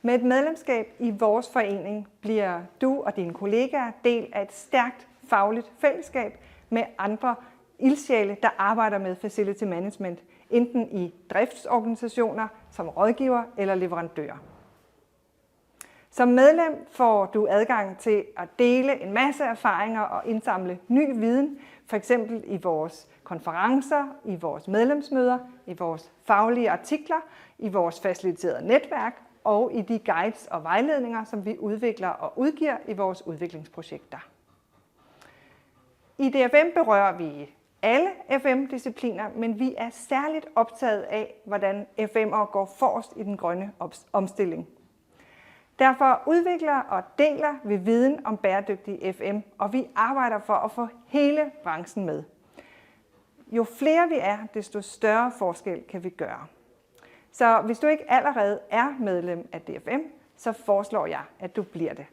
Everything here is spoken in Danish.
Med et medlemskab i vores forening bliver du og dine kollegaer del af et stærkt fagligt fællesskab med andre ildsjæle, der arbejder med facility management, enten i driftsorganisationer, som rådgiver eller leverandører. Som medlem får du adgang til at dele en masse erfaringer og indsamle ny viden, f.eks. i vores konferencer, i vores medlemsmøder, i vores faglige artikler, i vores faciliterede netværk og i de guides og vejledninger, som vi udvikler og udgiver i vores udviklingsprojekter. I DFM berører vi alle FM-discipliner, men vi er særligt optaget af, hvordan FM'ere går forrest i den grønne omstilling. Derfor udvikler og deler vi viden om bæredygtig FM, og vi arbejder for at få hele branchen med. Jo flere vi er, desto større forskel kan vi gøre. Så hvis du ikke allerede er medlem af DFM, så foreslår jeg, at du bliver det.